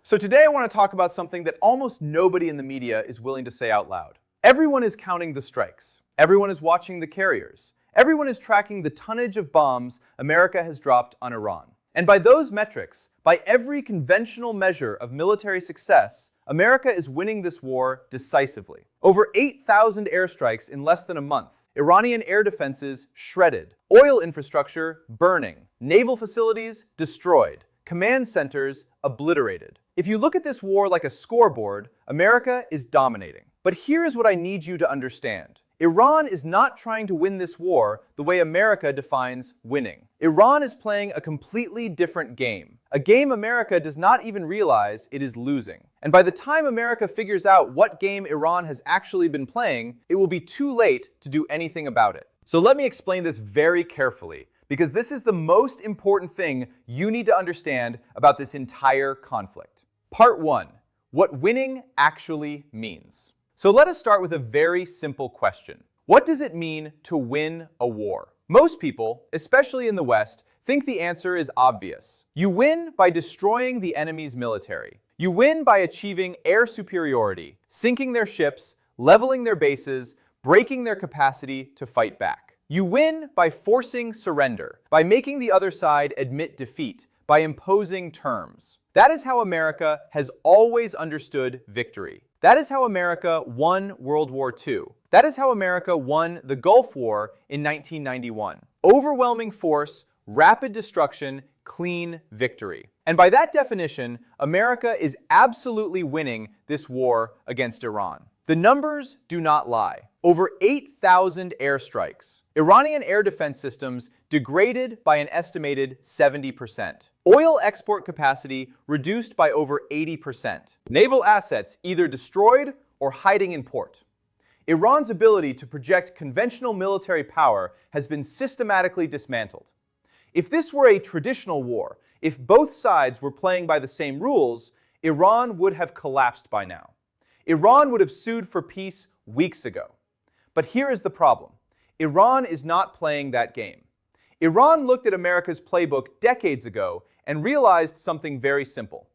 So today I want to talk about something that almost nobody in the media is willing to say out loud. Everyone is counting the strikes. Everyone is watching the carriers. Everyone is tracking the tonnage of bombs America has dropped on Iran. And by those metrics, by every conventional measure of military success, America is winning this war decisively. Over 8,000 airstrikes in less than a month. Iranian air defenses shredded. Oil infrastructure burning. Naval facilities destroyed. Command centers obliterated. If you look at this war like a scoreboard, America is dominating. But here is what I need you to understand. Iran is not trying to win this war the way America defines winning. Iran is playing a completely different game. A game America does not even realize it is losing. And by the time America figures out what game Iran has actually been playing, it will be too late to do anything about it. So let me explain this very carefully, because this is the most important thing you need to understand about this entire conflict. Part 1. What winning actually means. So let us start with a very simple question. What does it mean to win a war? Most people, especially in the West, think the answer is obvious. You win by destroying the enemy's military. You win by achieving air superiority, sinking their ships, leveling their bases, breaking their capacity to fight back. You win by forcing surrender, by making the other side admit defeat, by imposing terms. That is how America has always understood victory. That is how America won World War II. That is how America won the Gulf War in 1991. Overwhelming force, rapid destruction, clean victory. And by that definition, America is absolutely winning this war against Iran. The numbers do not lie. Over 8,000 airstrikes. Iranian air defense systems degraded by an estimated 70%. Oil export capacity reduced by over 80%. Naval assets either destroyed or hiding in port. Iran's ability to project conventional military power has been systematically dismantled. If this were a traditional war, if both sides were playing by the same rules, Iran would have collapsed by now. Iran would have sued for peace weeks ago. But here is the problem. Iran is not playing that game. Iran looked at America's playbook decades ago and realized something very simple.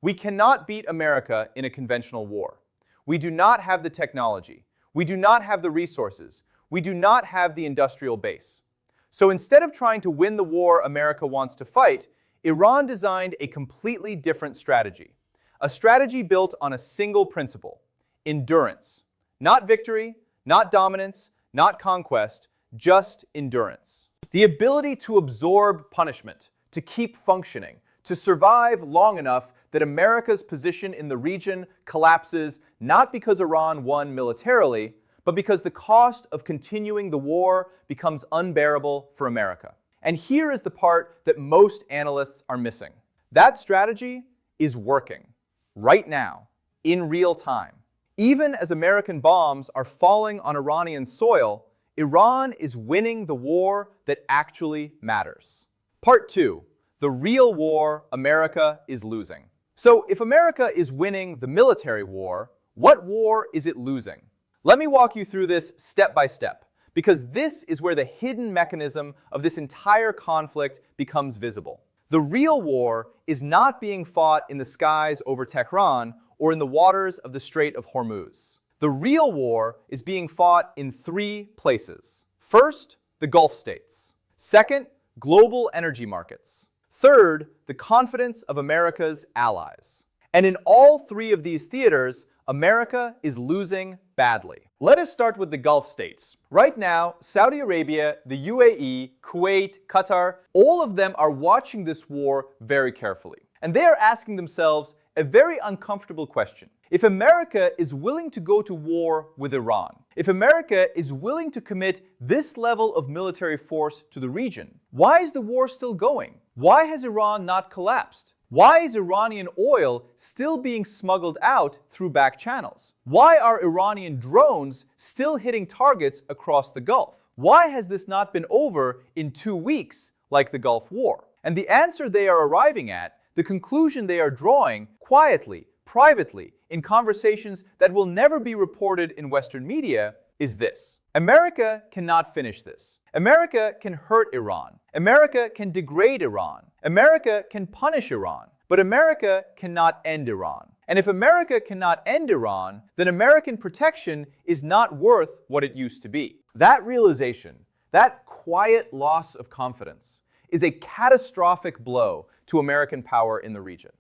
We cannot beat America in a conventional war. We do not have the technology. We do not have the resources. We do not have the industrial base. So instead of trying to win the war America wants to fight, Iran designed a completely different strategy. A strategy built on a single principle: endurance. Not victory, not dominance, not conquest, just endurance. The ability to absorb punishment, to keep functioning, to survive long enough that America's position in the region collapses not because Iran won militarily, but because the cost of continuing the war becomes unbearable for America. And here is the part that most analysts are missing. That strategy is working. Right now, in real time. Even as American bombs are falling on Iranian soil, Iran is winning the war that actually matters. Part 2. The real war America is losing. So if America is winning the military war, what war is it losing? Let me walk you through this step by step, because this is where the hidden mechanism of this entire conflict becomes visible. The real war is not being fought in the skies over Tehran or in the waters of the Strait of Hormuz. The real war is being fought in 3 places. First, the Gulf states. Second, global energy markets. Third, the confidence of America's allies. And in all 3 of these theaters, America is losing badly. Let us start with the Gulf states. Right now, Saudi Arabia, the UAE, Kuwait, Qatar, all of them are watching this war very carefully. And they are asking themselves a very uncomfortable question. If America is willing to go to war with Iran, if America is willing to commit this level of military force to the region, why is the war still going? Why has Iran not collapsed? Why is Iranian oil still being smuggled out through back channels? Why are Iranian drones still hitting targets across the Gulf? Why has this not been over in 2 weeks like the Gulf War? And the answer they are arriving at, the conclusion they are drawing quietly, privately, in conversations that will never be reported in Western media, is this. America cannot finish this. America can hurt Iran. America can degrade Iran. America can punish Iran. But America cannot end Iran. And if America cannot end Iran, then American protection is not worth what it used to be. That realization, that quiet loss of confidence, is a catastrophic blow to American power in the region.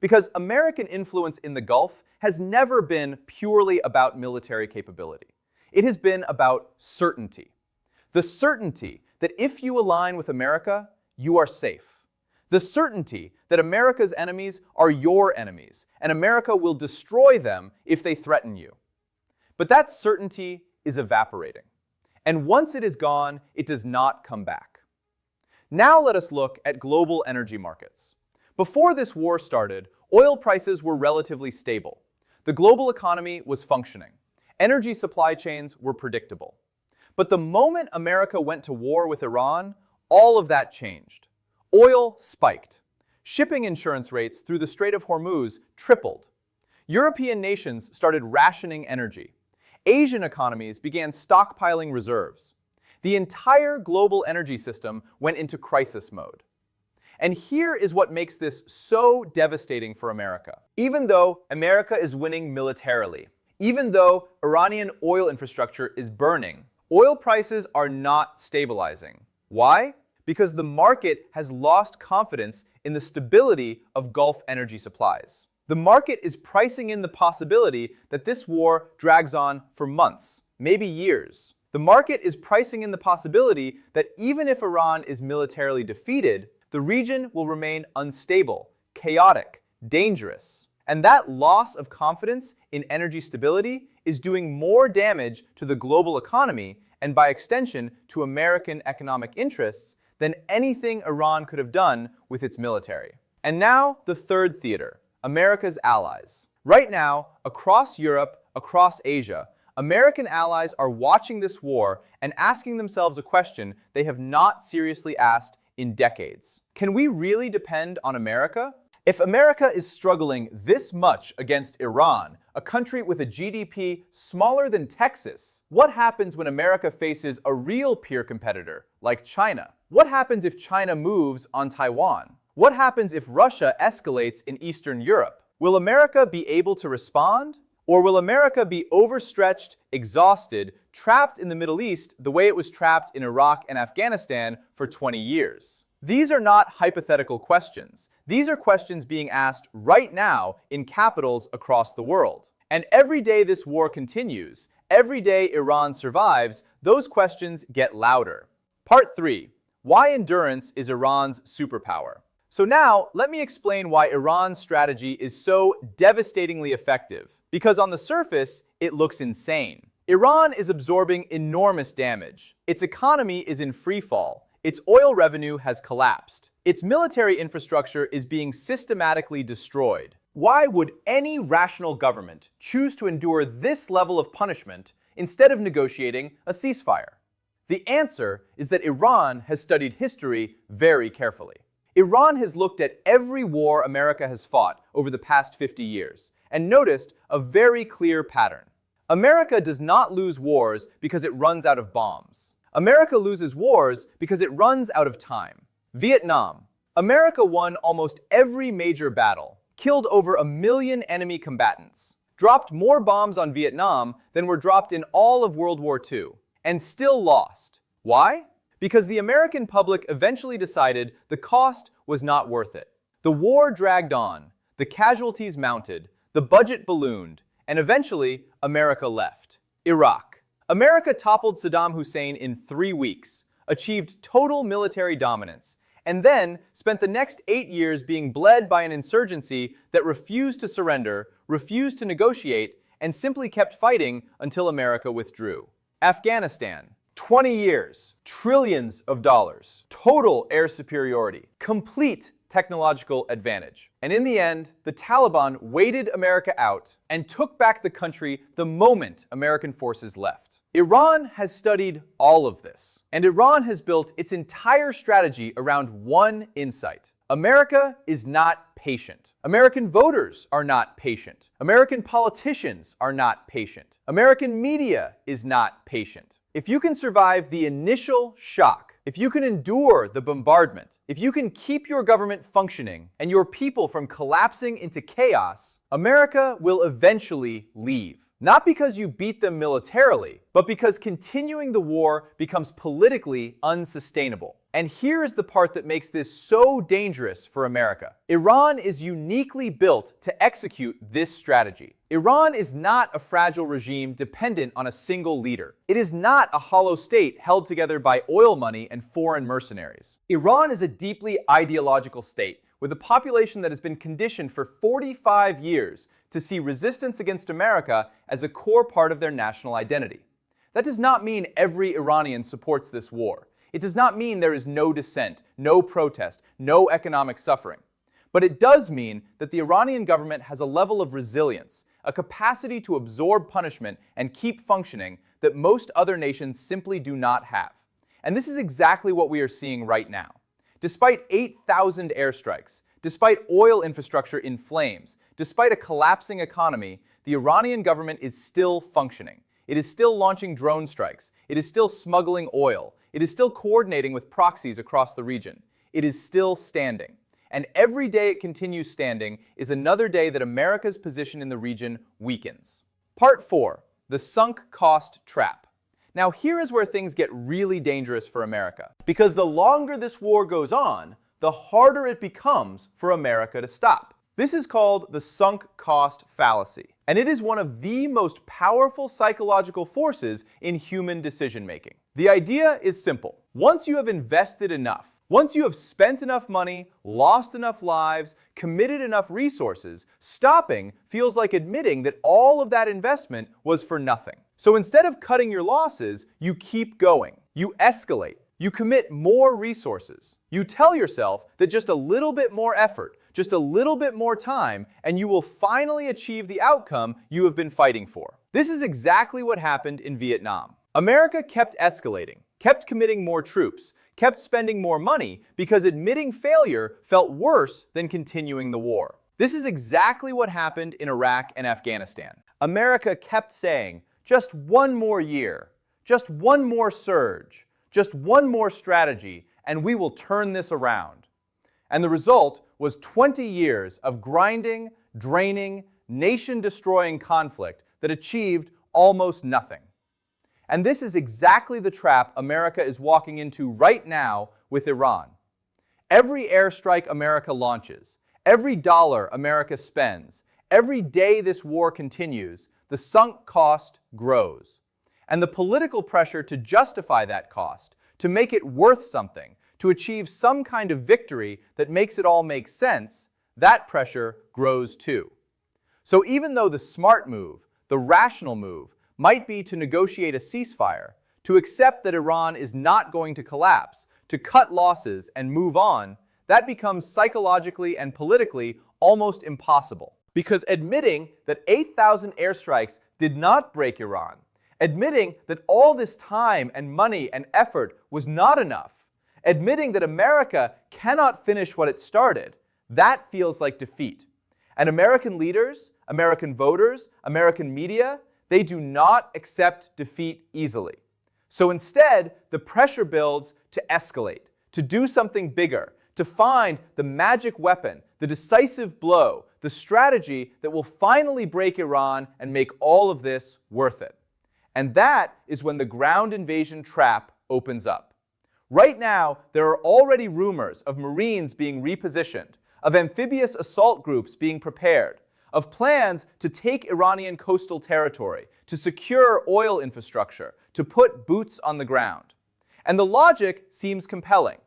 Because American influence in the Gulf has never been purely about military capability. It has been about certainty. The certainty that if you align with America, you are safe. The certainty that America's enemies are your enemies, and America will destroy them if they threaten you. But that certainty is evaporating. And once it is gone, it does not come back. Now let us look at global energy markets. Before this war started, oil prices were relatively stable. The global economy was functioning. Energy supply chains were predictable. But the moment America went to war with Iran, all of that changed. Oil spiked. Shipping insurance rates through the Strait of Hormuz tripled. European nations started rationing energy. Asian economies began stockpiling reserves. The entire global energy system went into crisis mode. And here is what makes this so devastating for America. Even though America is winning militarily, even though Iranian oil infrastructure is burning, oil prices are not stabilizing. Why? Because the market has lost confidence in the stability of Gulf energy supplies. The market is pricing in the possibility that this war drags on for months, maybe years. The market is pricing in the possibility that even if Iran is militarily defeated, the region will remain unstable, chaotic, dangerous. And that loss of confidence in energy stability is doing more damage to the global economy and by extension to American economic interests than anything Iran could have done with its military. And now, the third theater, America's allies. Right now, across Europe, across Asia, American allies are watching this war and asking themselves a question they have not seriously asked in decades. Can we really depend on America? If America is struggling this much against Iran, a country with a GDP smaller than Texas, what happens when America faces a real peer competitor like China? What happens if China moves on Taiwan? What happens if Russia escalates in Eastern Europe? Will America be able to respond? Or will America be overstretched, exhausted, trapped in the Middle East the way it was trapped in Iraq and Afghanistan for 20 years? These are not hypothetical questions. These are questions being asked right now in capitals across the world. And every day this war continues, every day Iran survives, those questions get louder. Part 3. Why endurance is Iran's superpower. So now, let me explain why Iran's strategy is so devastatingly effective. Because on the surface, it looks insane. Iran is absorbing enormous damage. Its economy is in free fall. Its oil revenue has collapsed. Its military infrastructure is being systematically destroyed. Why would any rational government choose to endure this level of punishment instead of negotiating a ceasefire? The answer is that Iran has studied history very carefully. Iran has looked at every war America has fought over the past 50 years and noticed a very clear pattern. America does not lose wars because it runs out of bombs. America loses wars because it runs out of time. Vietnam. America won almost every major battle, killed over 1 million enemy combatants, dropped more bombs on Vietnam than were dropped in all of World War II, and still lost. Why? Because the American public eventually decided the cost was not worth it. The war dragged on, the casualties mounted, the budget ballooned, and eventually America left. Iraq. America toppled Saddam Hussein in 3 weeks, achieved total military dominance, and then spent the next 8 years being bled by an insurgency that refused to surrender, refused to negotiate, and simply kept fighting until America withdrew. Afghanistan. 20 years, trillions of dollars, total air superiority, complete technological advantage. And in the end, the Taliban waited America out and took back the country the moment American forces left. Iran has studied all of this, and Iran has built its entire strategy around one insight. America is not patient. American voters are not patient. American politicians are not patient. American media is not patient. If you can survive the initial shock, if you can endure the bombardment, if you can keep your government functioning and your people from collapsing into chaos, America will eventually leave. Not because you beat them militarily, but because continuing the war becomes politically unsustainable. And here is the part that makes this so dangerous for America. Iran is uniquely built to execute this strategy. Iran is not a fragile regime dependent on a single leader. It is not a hollow state held together by oil money and foreign mercenaries. Iran is a deeply ideological state with a population that has been conditioned for 45 years to see resistance against America as a core part of their national identity. That does not mean every Iranian supports this war. It does not mean there is no dissent, no protest, no economic suffering. But it does mean that the Iranian government has a level of resilience, a capacity to absorb punishment and keep functioning that most other nations simply do not have. And this is exactly what we are seeing right now. Despite 8,000 airstrikes, despite oil infrastructure in flames, despite a collapsing economy, the Iranian government is still functioning. It is still launching drone strikes. It is still smuggling oil. It is still coordinating with proxies across the region. It is still standing. And every day it continues standing is another day that America's position in the region weakens. Part 4. The sunk cost trap. Now here is where things get really dangerous for America. Because the longer this war goes on, the harder it becomes for America to stop. This is called the sunk cost fallacy. And it is one of the most powerful psychological forces in human decision making. The idea is simple. Once you have invested enough, once you have spent enough money, lost enough lives, committed enough resources, stopping feels like admitting that all of that investment was for nothing. So instead of cutting your losses, you keep going. You escalate. You commit more resources. You tell yourself that just a little bit more effort, just a little bit more time, and you will finally achieve the outcome you have been fighting for. This is exactly what happened in Vietnam. America kept escalating, kept committing more troops, kept spending more money because admitting failure felt worse than continuing the war. This is exactly what happened in Iraq and Afghanistan. America kept saying, just one more year, just one more surge, just one more strategy, and we will turn this around. And the result was 20 years of grinding, draining, nation-destroying conflict that achieved almost nothing. And this is exactly the trap America is walking into right now with Iran. Every airstrike America launches, every dollar America spends, every day this war continues, the sunk cost grows. And the political pressure to justify that cost, to make it worth something, to achieve some kind of victory that makes it all make sense, that pressure grows too. So even though the smart move, the rational move, might be to negotiate a ceasefire, to accept that Iran is not going to collapse, to cut losses and move on, that becomes psychologically and politically almost impossible. Because admitting that 8,000 airstrikes did not break Iran, admitting that all this time and money and effort was not enough, admitting that America cannot finish what it started, that feels like defeat. And American leaders, American voters, American media, they do not accept defeat easily. So instead, the pressure builds to escalate, to do something bigger, to find the magic weapon, the decisive blow, the strategy that will finally break Iran and make all of this worth it. And that is when the ground invasion trap opens up. Right now, there are already rumors of Marines being repositioned, of amphibious assault groups being prepared, of plans to take Iranian coastal territory, to secure oil infrastructure, to put boots on the ground. And the logic seems compelling.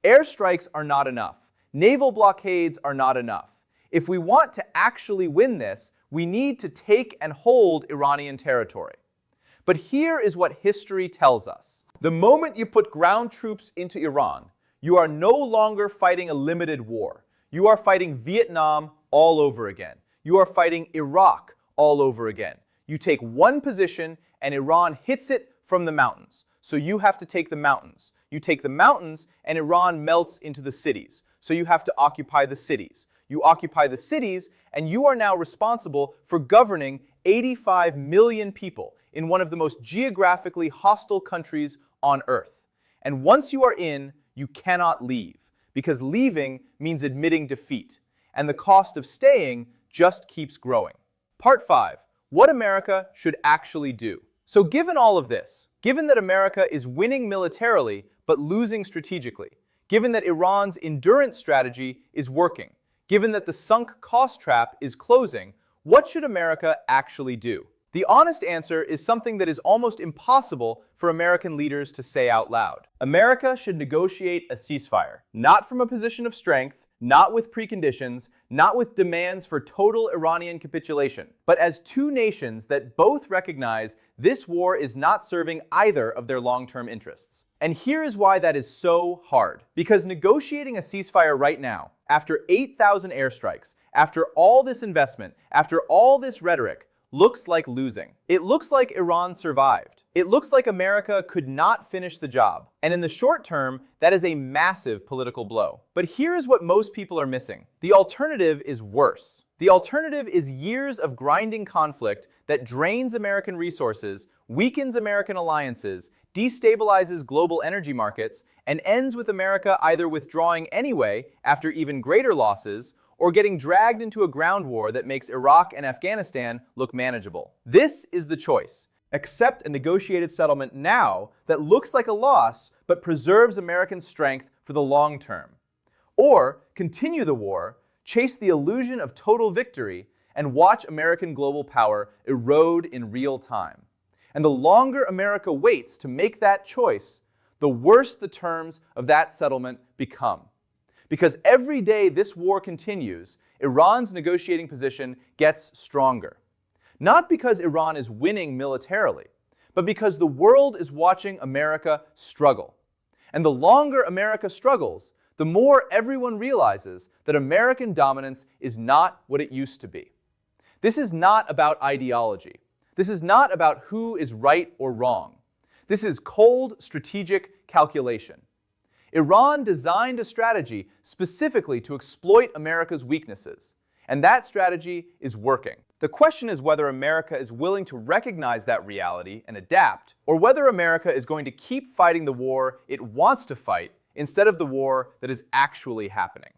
Airstrikes are not enough. Naval blockades are not enough. If we want to actually win this, we need to take and hold Iranian territory. But here is what history tells us. The moment you put ground troops into Iran, you are no longer fighting a limited war. You are fighting Vietnam all over again. You are fighting Iraq all over again. You take one position and Iran hits it from the mountains. So you have to take the mountains. You take the mountains and Iran melts into the cities. So you have to occupy the cities. You occupy the cities and you are now responsible for governing 85 million people in one of the most geographically hostile countries on earth. And once you are in, you cannot leave, because leaving means admitting defeat, and the cost of staying just keeps growing. Part 5. What America should actually do. So given all of this, given that America is winning militarily but losing strategically, given that Iran's endurance strategy is working, given that the sunk cost trap is closing, what should America actually do? The honest answer is something that is almost impossible for American leaders to say out loud. America should negotiate a ceasefire, not from a position of strength, not with preconditions, not with demands for total Iranian capitulation, but as two nations that both recognize this war is not serving either of their long-term interests. And here is why that is so hard. Because negotiating a ceasefire right now, after 8,000 airstrikes, after all this investment, after all this rhetoric, looks like losing. It looks like Iran survived. It looks like America could not finish the job. And in the short term, that is a massive political blow. But here is what most people are missing. The alternative is worse. The alternative is years of grinding conflict that drains American resources, weakens American alliances, destabilizes global energy markets, and ends with America either withdrawing anyway after even greater losses, or getting dragged into a ground war that makes Iraq and Afghanistan look manageable. This is the choice. Accept a negotiated settlement now that looks like a loss but preserves American strength for the long term. Or continue the war, chase the illusion of total victory, and watch American global power erode in real time. And the longer America waits to make that choice, the worse the terms of that settlement become. Because every day this war continues, Iran's negotiating position gets stronger. Not because Iran is winning militarily, but because the world is watching America struggle. And the longer America struggles, the more everyone realizes that American dominance is not what it used to be. This is not about ideology. This is not about who is right or wrong. This is cold, strategic calculation. Iran designed a strategy specifically to exploit America's weaknesses, and that strategy is working. The question is whether America is willing to recognize that reality and adapt, or whether America is going to keep fighting the war it wants to fight instead of the war that is actually happening.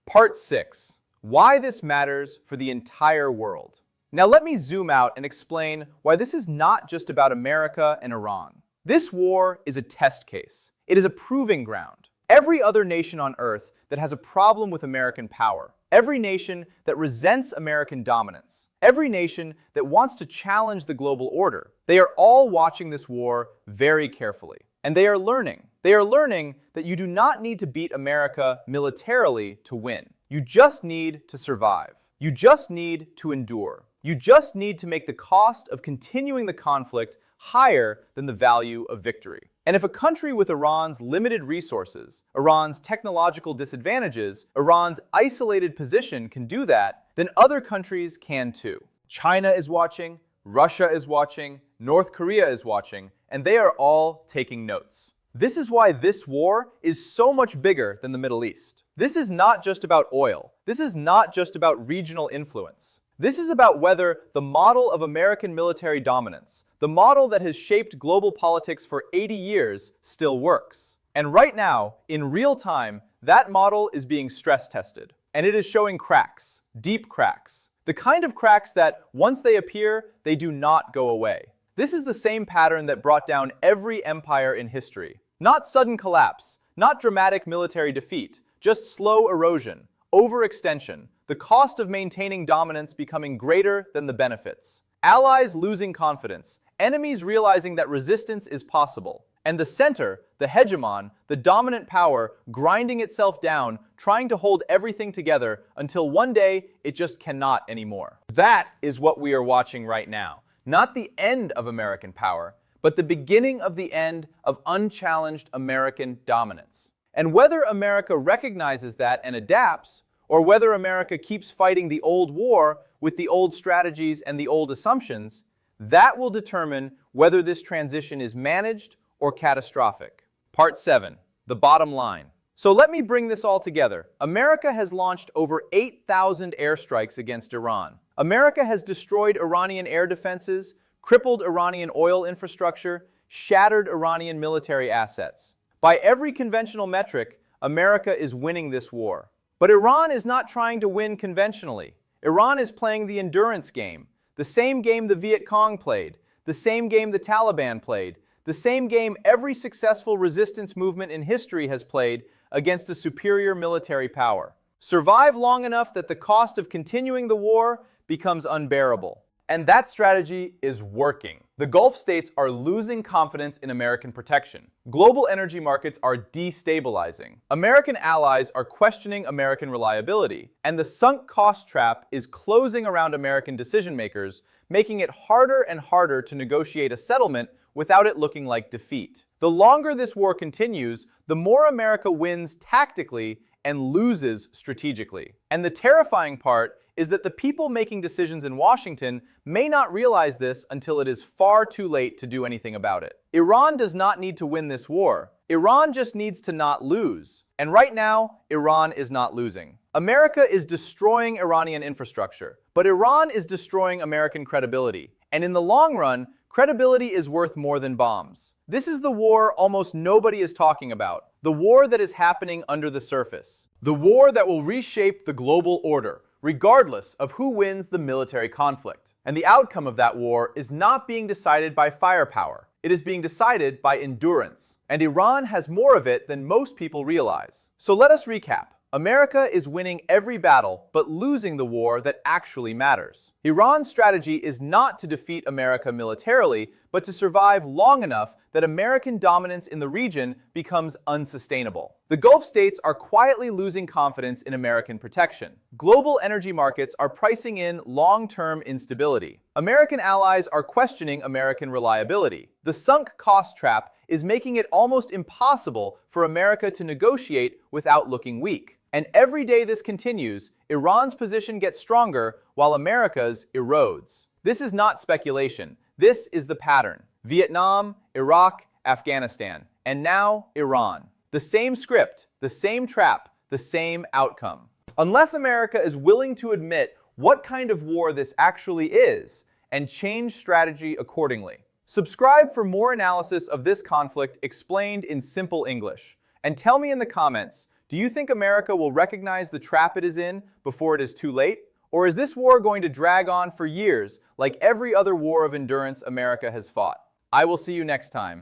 Part 6. Why this matters for the entire world. Now let me zoom out and explain why this is not just about America and Iran. This war is a test case. It is a proving ground. Every other nation on Earth that has a problem with American power, every nation that resents American dominance, every nation that wants to challenge the global order, they are all watching this war very carefully. And they are learning. They are learning that you do not need to beat America militarily to win. You just need to survive. You just need to endure. You just need to make the cost of continuing the conflict higher than the value of victory. And if a country with Iran's limited resources, Iran's technological disadvantages, Iran's isolated position can do that, then other countries can too. China is watching, Russia is watching, North Korea is watching, and they are all taking notes. This is why this war is so much bigger than the Middle East. This is not just about oil. This is not just about regional influence. This is about whether the model of American military dominance, the model that has shaped global politics for 80 years, still works. And right now, in real time, that model is being stress tested. And it is showing cracks, deep cracks. The kind of cracks that, once they appear, they do not go away. This is the same pattern that brought down every empire in history. Not sudden collapse, not dramatic military defeat, just slow erosion, overextension, the cost of maintaining dominance becoming greater than the benefits. Allies losing confidence, enemies realizing that resistance is possible, and the center, the hegemon, the dominant power, grinding itself down, trying to hold everything together until one day it just cannot anymore. That is what we are watching right now. Not the end of American power, but the beginning of the end of unchallenged American dominance. And whether America recognizes that and adapts, or whether America keeps fighting the old war with the old strategies and the old assumptions, that will determine whether this transition is managed or catastrophic. Part 7. The bottom line. So let me bring this all together. America has launched over 8,000 airstrikes against Iran. America has destroyed Iranian air defenses, crippled Iranian oil infrastructure, shattered Iranian military assets. By every conventional metric, America is winning this war. But Iran is not trying to win conventionally. Iran is playing the endurance game, the same game the Viet Cong played, the same game the Taliban played, the same game every successful resistance movement in history has played against a superior military power. Survive long enough that the cost of continuing the war becomes unbearable. And that strategy is working. The Gulf states are losing confidence in American protection. Global energy markets are destabilizing. American allies are questioning American reliability. And the sunk cost trap is closing around American decision makers, making it harder and harder to negotiate a settlement without it looking like defeat. The longer this war continues, the more America wins tactically and loses strategically. And the terrifying part is that the people making decisions in Washington may not realize this until it is far too late to do anything about it. Iran does not need to win this war. Iran just needs to not lose. And right now, Iran is not losing. America is destroying Iranian infrastructure, but Iran is destroying American credibility. And in the long run, credibility is worth more than bombs. This is the war almost nobody is talking about. The war that is happening under the surface. The war that will reshape the global order, regardless of who wins the military conflict. And the outcome of that war is not being decided by firepower. It is being decided by endurance. And Iran has more of it than most people realize. So let us recap. America is winning every battle, but losing the war that actually matters. Iran's strategy is not to defeat America militarily, but to survive long enough that American dominance in the region becomes unsustainable. The Gulf states are quietly losing confidence in American protection. Global energy markets are pricing in long-term instability. American allies are questioning American reliability. The sunk cost trap is making it almost impossible for America to negotiate without looking weak. And every day this continues, Iran's position gets stronger while America's erodes. This is not speculation. This is the pattern. Vietnam, Iraq, Afghanistan, and now Iran. The same script, the same trap, the same outcome. Unless America is willing to admit what kind of war this actually is and change strategy accordingly. Subscribe for more analysis of this conflict explained in simple English. And tell me in the comments, do you think America will recognize the trap it is in before it is too late? Or is this war going to drag on for years like every other war of endurance America has fought? I will see you next time.